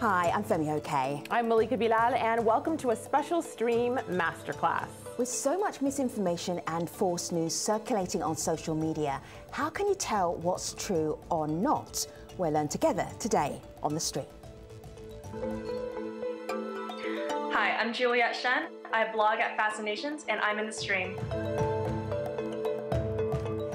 Hi, I'm Femi Okay. I'm Malika Bilal, and welcome to a special stream masterclass. With so much misinformation and false news circulating on social media, how can you tell what's true or not? We'll learn together today on The Stream. Hi, I'm Juliet Shen. I blog at Fascinations, and I'm in The Stream.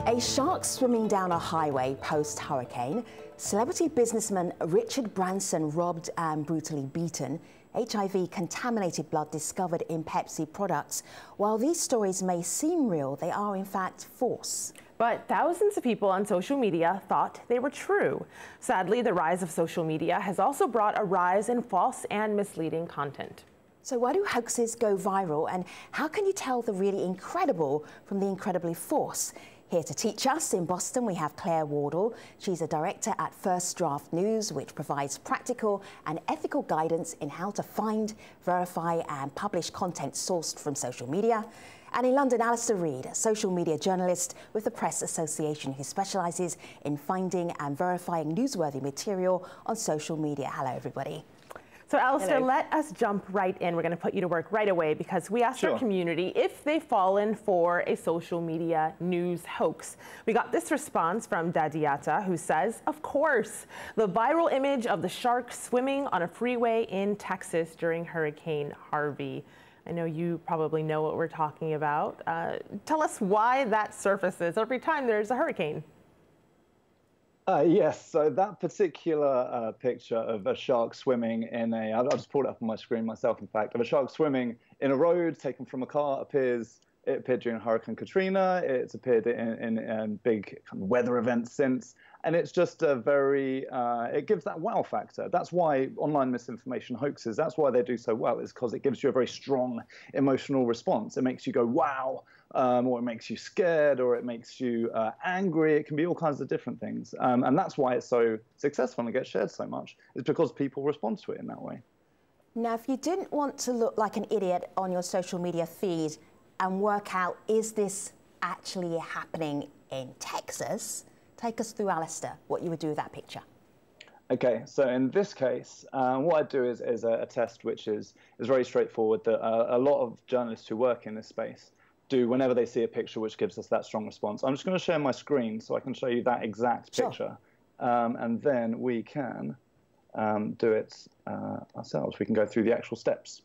A shark swimming down a highway post-hurricane, celebrity businessman Richard Branson robbed and brutally beaten, HIV-contaminated blood discovered in Pepsi products. While these stories may seem real, they are in fact false. But thousands of people on social media thought they were true. Sadly, the rise of social media has also brought a rise in false and misleading content. So why do hoaxes go viral, and how can you tell the really incredible from the incredibly false? Here to teach us in Boston, we have Claire Wardle. She's a director at First Draft News, which provides practical and ethical guidance in how to find, verify and publish content sourced from social media. And in London, Alastair Reid, a social media journalist with the Press Association, who specialises in finding and verifying newsworthy material on social media. Hello, everybody. So, Alastair, let us jump right in. We're going to put you to work right away because we asked our community if they've fallen for a social media news hoax. We got this response from Dadiata, who says, of course, the viral image of the shark swimming on a freeway in Texas during Hurricane Harvey. I know you probably know what we're talking about. Tell us why that surfaces every time there's a hurricane. Yes, so that particular picture of a shark swimming in a, I'll just pull it up on my screen myself, in fact, of a shark swimming in a road taken from a car it appeared during Hurricane Katrina, it's appeared in big kind of weather events since, and it's just a very, it gives that wow factor. That's why online misinformation hoaxes, that's why they do so well, is because it gives you a very strong emotional response. It makes you go, wow, or it makes you scared, or it makes you angry. It can be all kinds of different things. And that's why it's so successful and gets shared so much. It's because people respond to it in that way. Now, if you didn't want to look like an idiot on your social media feed and work out, is this actually happening in Texas? Take us through, Alastair, what you would do with that picture. Okay, so in this case, what I do is a test which is very straightforward that a lot of journalists who work in this space do whenever they see a picture which gives us that strong response. I'm just going to share my screen so I can show you that exact picture. And then we can do it ourselves. We can go through the actual steps.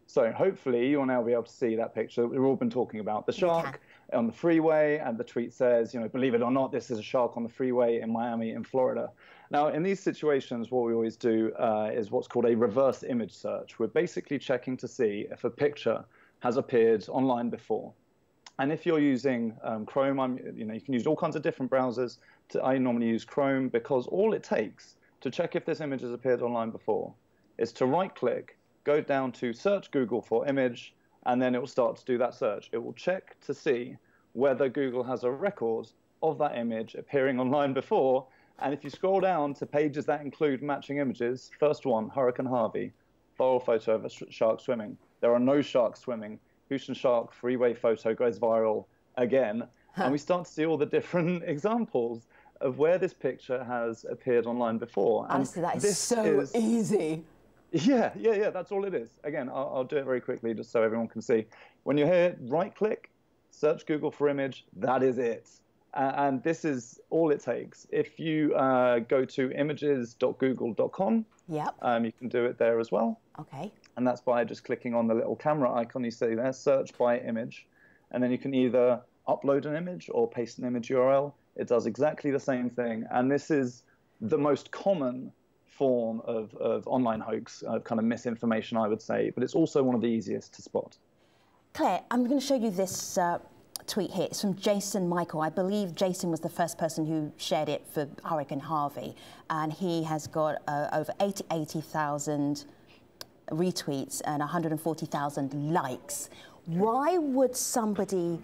So hopefully you will now be able to see that picture that we've all been talking about. The shark on the freeway, and the tweet says, you know, believe it or not, this is a shark on the freeway in Miami, in Florida. Now, in these situations, what we always do is what's called a reverse image search. We're basically checking to see if a picture has appeared online before. And if you're using Chrome, you can use all kinds of different browsers. I normally use Chrome because all it takes to check if this image has appeared online before is to right-click, go down to search Google for image, and then it will start to do that search. It will check to see whether Google has a record of that image appearing online before. And if you scroll down to pages that include matching images, first one, Hurricane Harvey, viral photo of a shark swimming. There are no sharks swimming. Houston shark freeway photo goes viral again. And we start to see all the different examples of where this picture has appeared online before. Honestly, that is so easy. Yeah, that's all it is. Again, I'll do it very quickly just so everyone can see. When you're here, right-click, search Google for image, that is it. And this is all it takes. If you go to images.google.com, you can do it there as well. Okay. And that's by just clicking on the little camera icon you see there, search by image. And then you can either upload an image or paste an image URL. It does exactly the same thing. And this is the most common form of online hoax, kind of misinformation, I would say, but it's also one of the easiest to spot. Claire, I'm going to show you this tweet here. It's from Jason Michael. I believe Jason was the first person who shared it for Hurricane Harvey, and he has got over 80,000 retweets and 140,000 likes. Why would somebody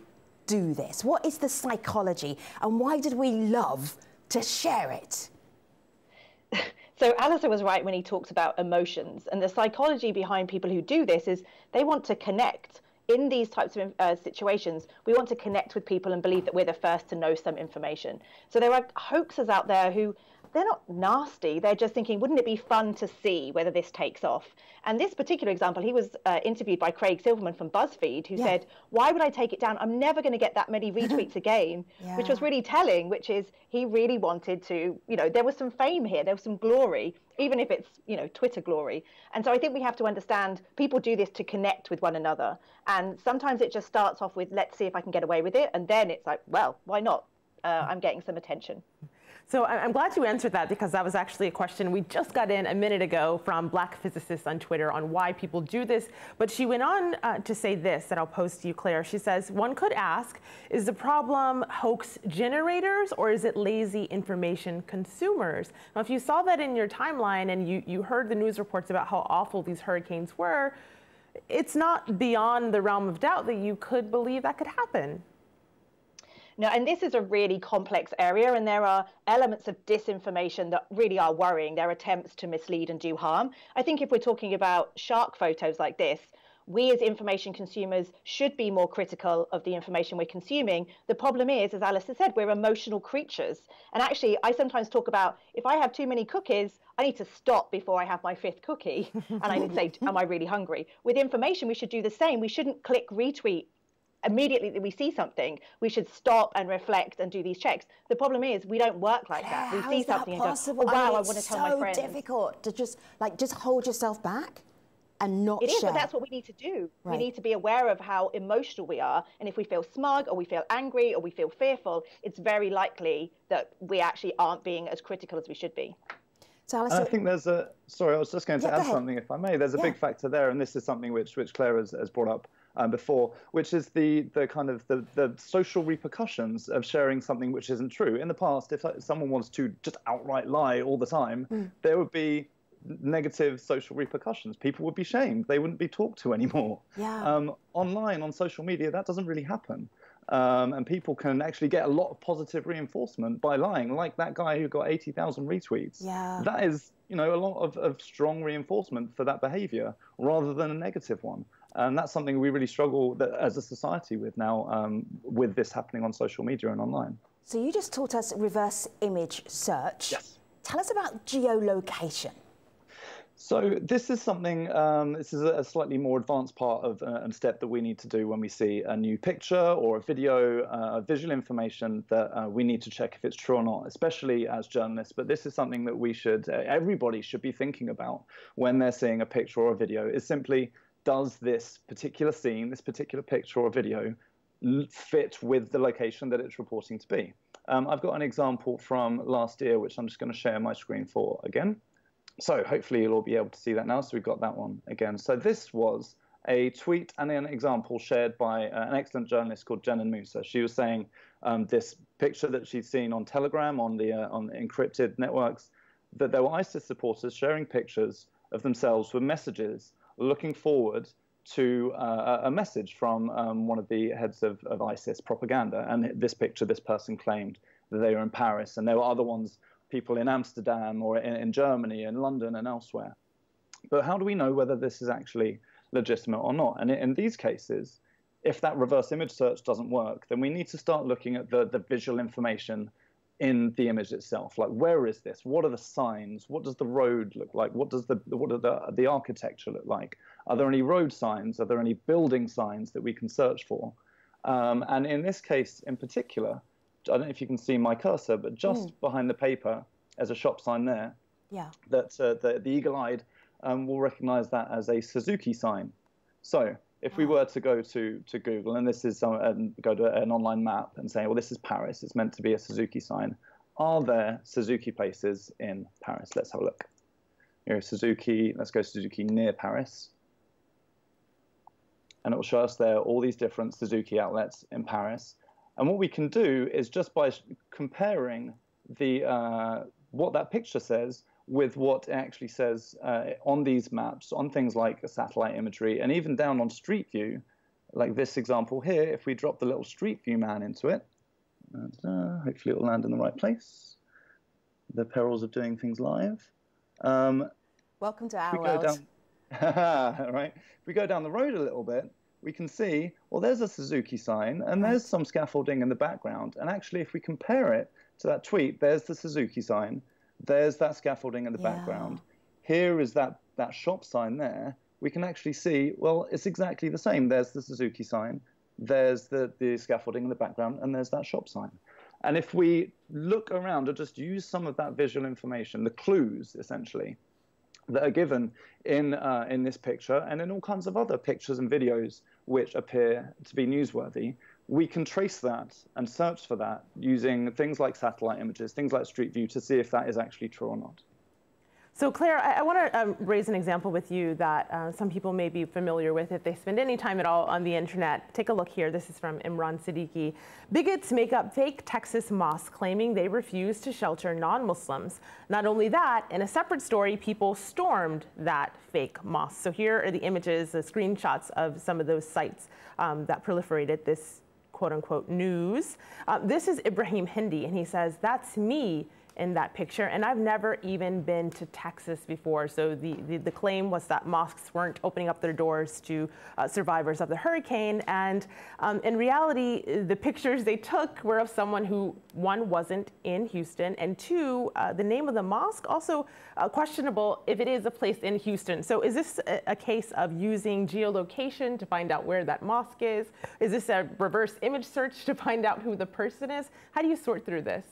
do this? What is the psychology, and why did we love to share it? So Alastair was right when he talked about emotions, and the psychology behind people who do this is they want to connect. In these types of situations, we want to connect with people and believe that we're the first to know some information. So there are hoaxers out there who they're not nasty. They're just thinking, wouldn't it be fun to see whether this takes off? And this particular example, he was interviewed by Craig Silverman from BuzzFeed, who said, why would I take it down? I'm never going to get that many retweets again, which was really telling, which is he really wanted to, you know, there was some fame here, there was some glory, even if it's, you know, Twitter glory. And so I think we have to understand people do this to connect with one another. And sometimes it just starts off with, let's see if I can get away with it. And then it's like, well, why not? I'm getting some attention. So I'm glad you answered that, because that was actually a question we just got in a minute ago from Black Physicists on Twitter on why people do this. But she went on to say this, that I'll post to you, Claire. She says, one could ask, is the problem hoax generators or is it lazy information consumers? Now, if you saw that in your timeline and you heard the news reports about how awful these hurricanes were, it's not beyond the realm of doubt that you could believe that could happen. No, and this is a really complex area, and there are elements of disinformation that really are worrying. There are attempts to mislead and do harm. I think if we're talking about shark photos like this, we as information consumers should be more critical of the information we're consuming. The problem is, as Alastair said, we're emotional creatures. And actually, I sometimes talk about, if I have too many cookies, I need to stop before I have my 5th cookie. And I need to say, am I really hungry? With information, we should do the same. We shouldn't click retweet immediately that we see something. We should stop and reflect and do these checks. The problem is we don't work like that. We see something and go, oh, wow, I want to tell my friends. It's so difficult to just hold yourself back and not share. It is, but that's what we need to do. We need to be aware of how emotional we are. And if we feel smug or we feel angry or we feel fearful, it's very likely that we actually aren't being as critical as we should be. So Alastair, I think there's a, sorry, I was just going to add something, if I may. There's a big factor there, and this is something which Claire has brought up before, which is the kind of the social repercussions of sharing something which isn't true. In the past, if someone wants to just outright lie all the time, there would be negative social repercussions. People would be shamed. They wouldn't be talked to anymore. Online, on social media, that doesn't really happen. And people can actually get a lot of positive reinforcement by lying, like that guy who got 80,000 retweets. That is, you know, a lot of strong reinforcement for that behavior rather than a negative one. And that's something we really struggle as a society with now, with this happening on social media and online. So you just taught us reverse image search. Yes. Tell us about geolocation. So this is something, this is a slightly more advanced part of a step that we need to do when we see a new picture or a video, visual information that we need to check if it's true or not, especially as journalists. But this is something that we should, everybody should be thinking about when they're seeing a picture or a video, is simply, does this particular scene, this particular picture or video fit with the location that it's reporting to be? I've got an example from last year, which I'm just going to share my screen for again. So hopefully you'll all be able to see that now. So we've got that one again. So this was a tweet and an example shared by an excellent journalist called Jenan Musa. She was saying this picture that she'd seen on Telegram, on encrypted networks, that there were ISIS supporters sharing pictures of themselves with messages looking forward to a message from one of the heads of ISIS propaganda. And this picture, this person claimed that they were in Paris, and there were other ones, people in Amsterdam or in Germany and London and elsewhere. But how do we know whether this is actually legitimate or not? And in these cases, if that reverse image search doesn't work, then we need to start looking at the visual information in the image itself. Like, where is this? What are the signs? What does the road look like? What are the architecture look like? Are there any road signs? Are there any building signs that we can search for? And in this case in particular, I don't know if you can see my cursor, but just behind the paper, there's a shop sign there. That the eagle-eyed will recognize that as a Suzuki sign. So if we were to go to Google, and this is go to an online map and say, well, this is Paris, it's meant to be a Suzuki sign. Are there Suzuki places in Paris? Let's have a look. Here, Suzuki, let's go Suzuki near Paris. And it will show us there all these different Suzuki outlets in Paris. And what we can do is, just by comparing what that picture says with what it actually says on these maps, on things like satellite imagery, and even down on Street View, like this example here, if we drop the little Street View man into it, and, hopefully it will land in the right place. The perils of doing things live. Welcome to our world. Right. If we go down the road a little bit, we can see, well, there's a Suzuki sign, and there's some scaffolding in the background. And actually, if we compare it to that tweet, there's the Suzuki sign, There's that scaffolding in the background. Here is that shop sign there. We can actually see, well, it's exactly the same. There's the Suzuki sign, there's the scaffolding in the background, and there's that shop sign. And if we look around and just use some of that visual information, the clues, essentially, that are given in this picture and in all kinds of other pictures and videos which appear to be newsworthy, we can trace that and search for that using things like satellite images, things like Street View, to see if that is actually true or not. So Claire, I want to raise an example with you that some people may be familiar with if they spend any time at all on the internet. Take a look here. This is from Imran Siddiqui. Bigots make up fake Texas mosques claiming they refuse to shelter non-Muslims. Not only that, in a separate story, people stormed that fake mosque. So here are the images, the screenshots of some of those sites that proliferated this quote-unquote news. This is Ibrahim Hindi, and he says, "That's me in that picture, and I've never even been to Texas before." So the claim was that mosques weren't opening up their doors to survivors of the hurricane, and in reality, the pictures they took were of someone who, one, wasn't in Houston, and two, the name of the mosque also questionable if it is a place in Houston. So is this a case of using geolocation to find out where that mosque is? Is this a reverse image search to find out who the person is? How do you sort through this?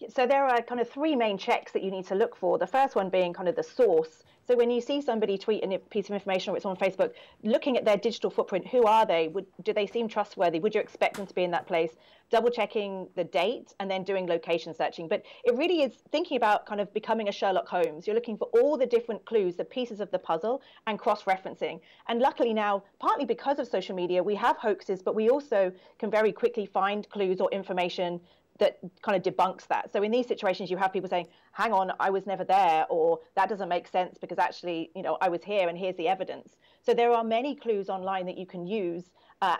So there are kind of three main checks that you need to look for. The first one being kind of the source. So when you see somebody tweet a piece of information, or it's on Facebook, looking at their digital footprint, who are they? Do they seem trustworthy? Would you expect them to be in that place? Double checking the date and then doing location searching. But it really is thinking about kind of becoming a Sherlock Holmes. You're looking for all the different clues, the pieces of the puzzle, and cross-referencing. And luckily now, partly because of social media, we have hoaxes, but we also can very quickly find clues or information that kind of debunks that. So in these situations, you have people saying, hang on, I was never there, or that doesn't make sense because actually, I was here and here's the evidence. So there are many clues online that you can use.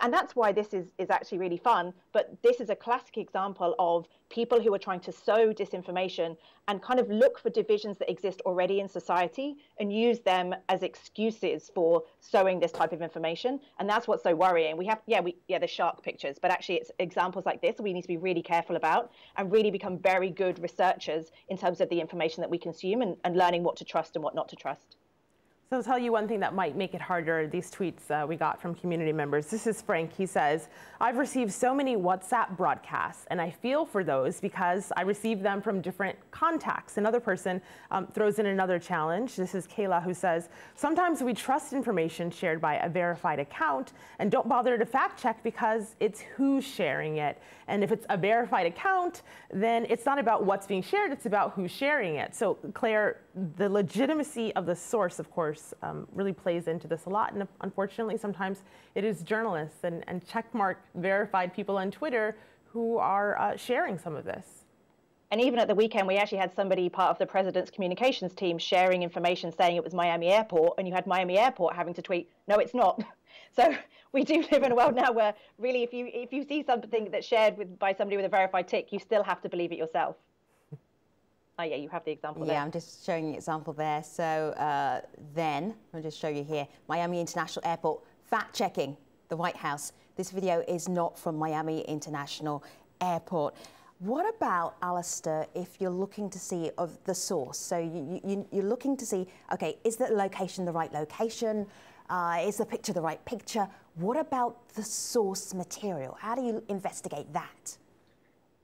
And that's why this is actually really fun. But this is a classic example of people who are trying to sow disinformation and kind of look for divisions that exist already in society and use them as excuses for sowing this type of information. And that's what's so worrying. We have, the shark pictures, but actually it's examples like this we need to be really careful about and really become very good researchers in terms of the information that we consume and learning what to trust and what not to trust. So I'll tell you one thing that might make it harder, these tweets we got from community members. This is Frank. He says, "I've received so many WhatsApp broadcasts, and I feel for those because I receive them from different contacts." Another person throws in another challenge. This is Kayla, who says, "Sometimes we trust information shared by a verified account and don't bother to fact check because it's who's sharing it. And if it's a verified account, then it's not about what's being shared, it's about who's sharing it." So Claire, the legitimacy of the source, of course, really plays into this a lot. And unfortunately, sometimes it is journalists and checkmark verified people on Twitter who are sharing some of this. And even at the weekend, we actually had somebody part of the president's communications team sharing information saying it was Miami Airport, and you had Miami Airport having to tweet, "No, it's not." So we do live in a world now where really if you see something that's shared by somebody with a verified tick, you still have to believe it yourself. Oh, yeah, you have the example there. Yeah, I'm just showing you an example there. So then, I'll just show you here, Miami International Airport, fact-checking the White House. This video is not from Miami International Airport. What about, Alastair, if you're looking to see of the source? So you're looking to see, okay, is the location the right location? Is the picture the right picture? What about the source material? How do you investigate that?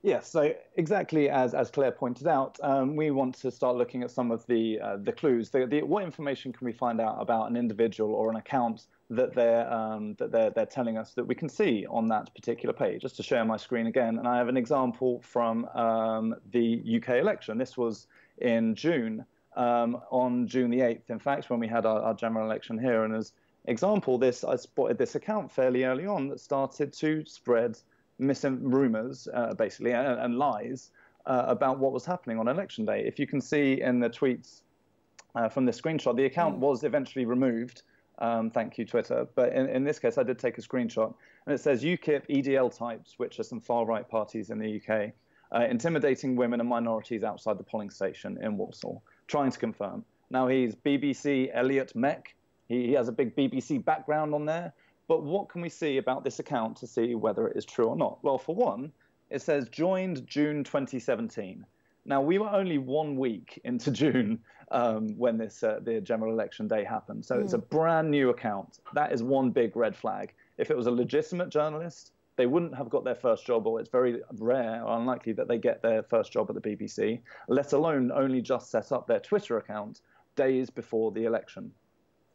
Yes, so exactly as Claire pointed out, we want to start looking at some of the clues. What information can we find out about an individual or an account that they're telling us that we can see on that particular page? Just to share my screen again, and I have an example from the UK election. This was in June, on June the 8th, in fact, when we had our general election here. And as example, I spotted this account fairly early on that started to spread rumors, basically, and lies about what was happening on election day. If you can see in the tweets from this screenshot, the account was eventually removed. Thank you, Twitter. But in this case, I did take a screenshot, and it says UKIP EDL types, which are some far-right parties in the UK, intimidating women and minorities outside the polling station in Warsaw, trying to confirm. Now, he's BBC Elliot Meck. He has a big BBC background on there. But what can we see about this account to see whether it is true or not? Well, for one, it says joined June 2017. Now, we were only 1 week into June when the general election day happened. So it's a brand new account. That is one big red flag. If it was a legitimate journalist, they wouldn't have got their first job, or it's very rare or unlikely that they get their first job at the BBC, let alone only just set up their Twitter account days before the election.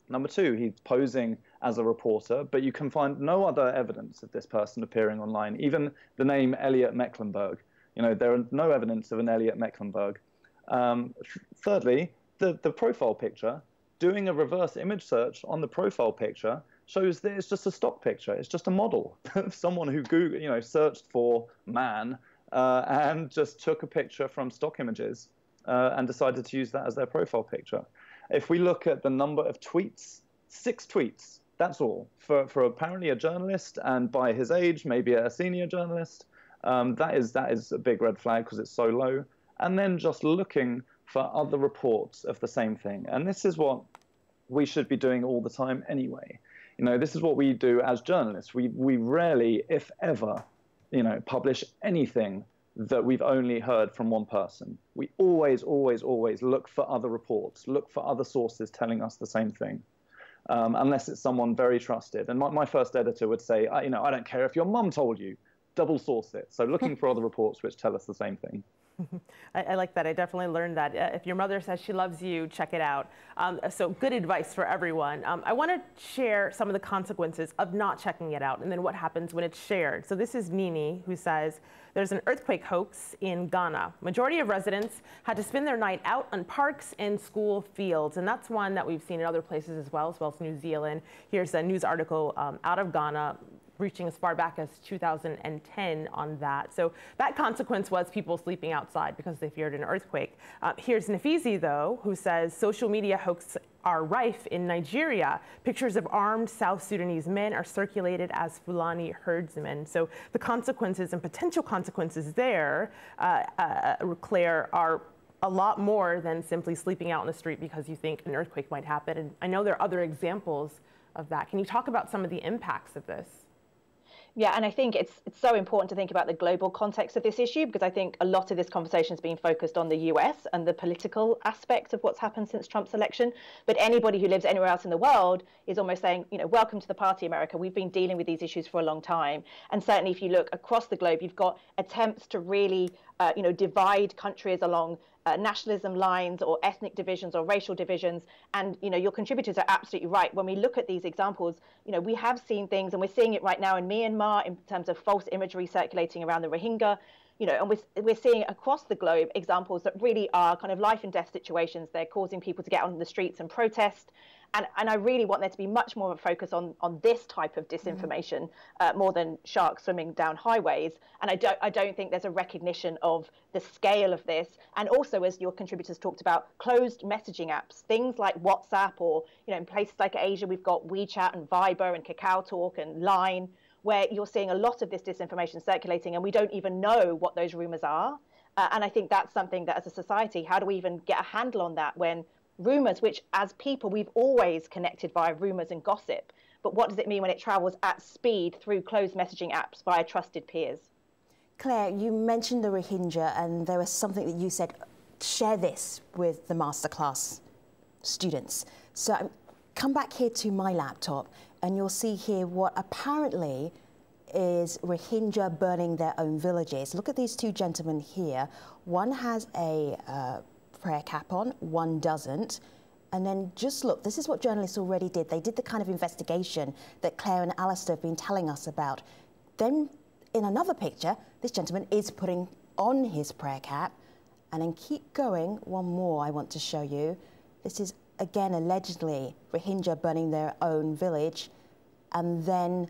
Number two, he's posing as a reporter, but you can find no other evidence of this person appearing online, even the name Elliot Mecklenburg. You know, there are no evidence of an Elliot Mecklenburg. Thirdly, the profile picture, doing a reverse image search on the profile picture shows that it's just a stock picture. It's just a model of someone who Googled, you know, searched for man and just took a picture from stock images and decided to use that as their profile picture. If we look at the number of tweets, 6 tweets, that's all. For apparently a journalist, and by his age, maybe a senior journalist, that is a big red flag because it's so low. And then just looking for other reports of the same thing. And this is what we should be doing all the time anyway. You know, this is what we do as journalists. We rarely, if ever, you know, publish anything that we've only heard from one person. We always, always, always look for other reports, look for other sources telling us the same thing, unless it's someone very trusted. And my first editor would say, you know, I don't care if your mum told you, double source it. So looking for other reports which tell us the same thing. I like that. I definitely learned that. If your mother says she loves you, check it out. So good advice for everyone. I want to share some of the consequences of not checking it out and then what happens when it's shared. So this is Nini, who says, there's an earthquake hoax in Ghana. Majority of residents had to spend their night out on parks and school fields. And that's one that we've seen in other places as well as New Zealand. Here's a news article out of Ghana, reaching as far back as 2010 on that. So that consequence was people sleeping outside because they feared an earthquake. Here's Nafizi, though, who says social media hoaxes are rife in Nigeria. Pictures of armed South Sudanese men are circulated as Fulani herdsmen. So the consequences and potential consequences there, Claire, are a lot more than simply sleeping out in the street because you think an earthquake might happen. And I know there are other examples of that. Can you talk about some of the impacts of this? Yeah, and I think it's so important to think about the global context of this issue, because I think a lot of this conversation has been focused on the US and the political aspect of what's happened since Trump's election. But anybody who lives anywhere else in the world is almost saying, you know, welcome to the party, America. We've been dealing with these issues for a long time. And certainly if you look across the globe, you've got attempts to really, you know, divide countries along nationalism lines or ethnic divisions or racial divisions. And, you know, your contributors are absolutely right. When we look at these examples, you know, we have seen things, and we're seeing it right now in Myanmar in terms of false imagery circulating around the Rohingya, you know, and we're seeing across the globe examples that really are kind of life and death situations. They're causing people to get on the streets and protest. And I really want there to be much more of a focus on this type of disinformation, more than sharks swimming down highways. And I don't think there's a recognition of the scale of this. And also, as your contributors talked about, closed messaging apps, things like WhatsApp, or, you know, in places like Asia, we've got WeChat and Viber and Kakao Talk and Line, where you're seeing a lot of this disinformation circulating, and we don't even know what those rumors are. And I think that's something that as a society, how do we even get a handle on that when rumors, which as people we've always connected via rumors and gossip, but what does it mean when it travels at speed through closed messaging apps via trusted peers? Claire, you mentioned the Rohingya, and there was something that you said, share this with the masterclass students. So come back here to my laptop and you'll see here what apparently is Rohingya burning their own villages. Look at these two gentlemen here. One has a prayer cap on, one doesn't. And then just look, this is what journalists already did. They did the kind of investigation that Claire and Alastair have been telling us about. Then in another picture, this gentleman is putting on his prayer cap. And then keep going, one more I want to show you. This is again allegedly Rohingya burning their own village. And then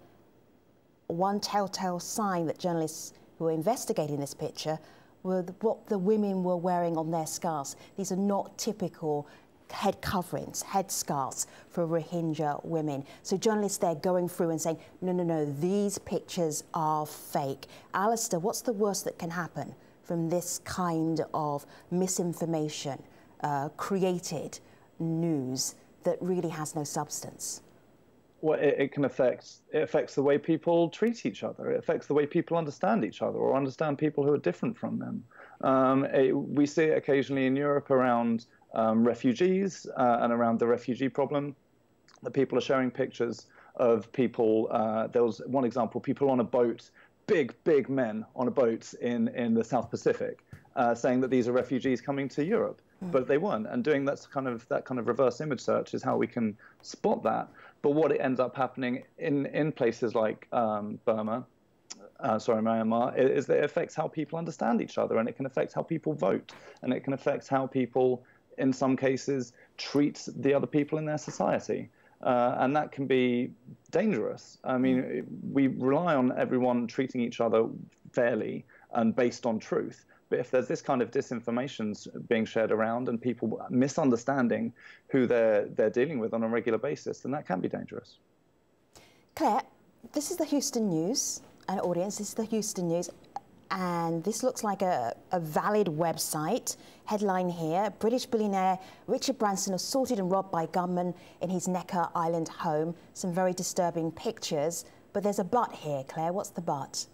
one telltale sign that journalists who are investigating this picture were what the women were wearing on their scarves. These are not typical head coverings, head scarves for Rohingya women. So journalists there going through and saying, no, no, no, these pictures are fake. Alastair, what's the worst that can happen from this kind of well, it affects the way people treat each other. It affects the way people understand each other or understand people who are different from them. We see it occasionally in Europe around refugees and around the refugee problem. That people are sharing pictures of people. There was one example: people on a boat, big men on a boat in the South Pacific, saying that these are refugees coming to Europe. But they weren't, and doing that kind of reverse image search is how we can spot that. But what it ends up happening in places like Myanmar, is that it affects how people understand each other, and it can affect how people vote, and it can affect how people, in some cases, treat the other people in their society. And that can be dangerous. I mean, we rely on everyone treating each other fairly and based on truth. But if there's this kind of disinformation being shared around and people misunderstanding who they're dealing with on a regular basis, then that can be dangerous. Claire, this is the Houston News, an audience. This is the Houston News, and this looks like a valid website. Headline here: British billionaire Richard Branson assaulted and robbed by gunmen in his Necker Island home. Some very disturbing pictures, but there's a but here. Claire, what's the but?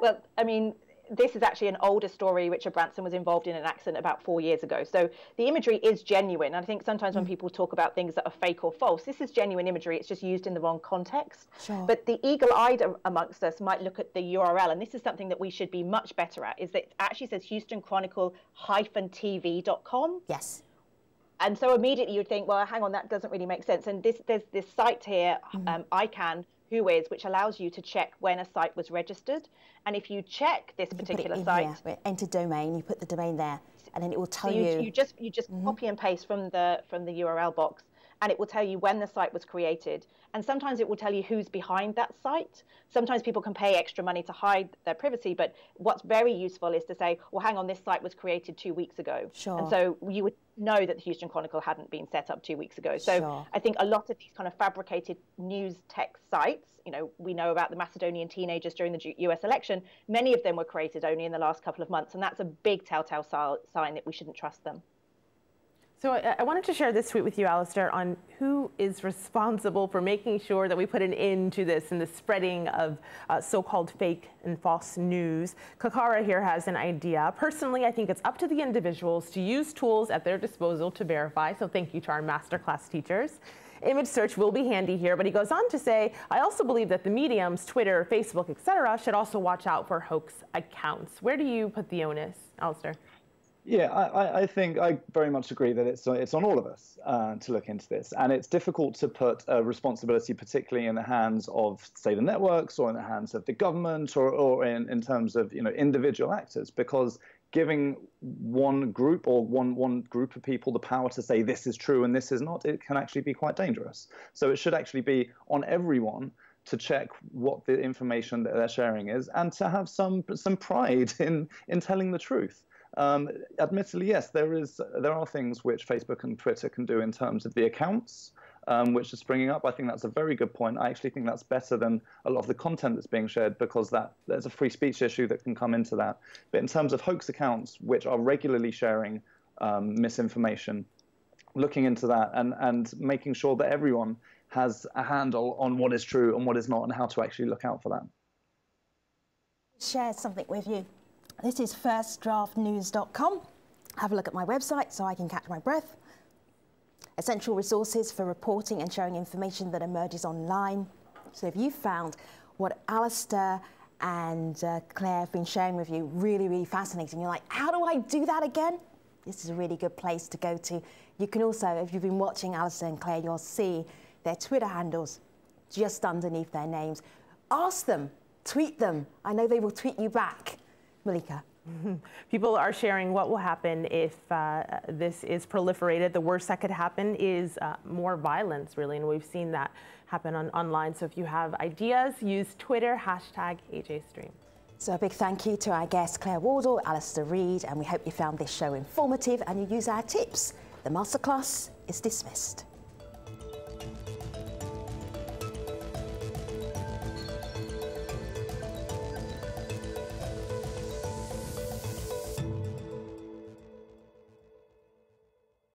Well, I mean, this is actually an older story. Richard Branson was involved in an accident about 4 years ago. So the imagery is genuine. I think sometimes when people talk about things that are fake or false, this is genuine imagery. It's just used in the wrong context. Sure. But the eagle-eyed amongst us might look at the URL, and this is something that we should be much better at, is that it actually says HoustonChronicle-TV.com. Yes. And so immediately you'd think, well, hang on, that doesn't really make sense. And there's this site here, ICANN, which allows you to check when a site was registered. And if you check this particular site, here, enter domain, you put the domain there, and then it will tell you. You just copy and paste from the URL box, and it will tell you when the site was created. And sometimes it will tell you who's behind that site. Sometimes people can pay extra money to hide their privacy, but what's very useful is to say, well, hang on, this site was created 2 weeks ago. Sure. And so you would know that the Houston Chronicle hadn't been set up 2 weeks ago. So sure. I think a lot of these kind of fabricated news tech sites, we know about the Macedonian teenagers during the US election. Many of them were created only in the last couple of months, and that's a big telltale sign that we shouldn't trust them. So I wanted to share this tweet with you, Alastair, on who is responsible for making sure that we put an end to this and the spreading of so-called fake and false news. Kakara here has an idea. Personally, I think it's up to the individuals to use tools at their disposal to verify. So thank you to our masterclass teachers. Image search will be handy here, but he goes on to say, I also believe that the mediums, Twitter, Facebook, etc., should also watch out for hoax accounts. Where do you put the onus, Alastair? Yeah, I think I very much agree that it's on all of us to look into this. And it's difficult to put a responsibility, particularly in the hands of, say, the networks or in the hands of the government or in terms of individual actors, because giving one group or one group of people the power to say this is true and this is not, it can actually be quite dangerous. So it should actually be on everyone to check what the information that they're sharing is and to have some pride in telling the truth. Admittedly, yes, there are things which Facebook and Twitter can do in terms of the accounts which are springing up. I think that's a very good point. I actually think that's better than a lot of the content that's being shared, because there's a free speech issue that can come into that. But in terms of hoax accounts which are regularly sharing misinformation, looking into that and making sure that everyone has a handle on what is true and what is not and how to actually look out for that. Share something with you. This is firstdraftnews.com. Have a look at my website so I can catch my breath. Essential resources for reporting and sharing information that emerges online. So if you found what Alastair and Claire have been sharing with you really, really fascinating, you're like, how do I do that again? This is a really good place to go to. You can also, if you've been watching Alastair and Claire, you'll see their Twitter handles just underneath their names. Ask them, tweet them. I know they will tweet you back. Malika. People are sharing what will happen if this is proliferated. The worst that could happen is more violence, really, and we've seen that happen online. So if you have ideas, use Twitter, #AJStream. So a big thank you to our guests, Claire Wardle, Alastair Reid, and we hope you found this show informative and you use our tips. The masterclass is dismissed.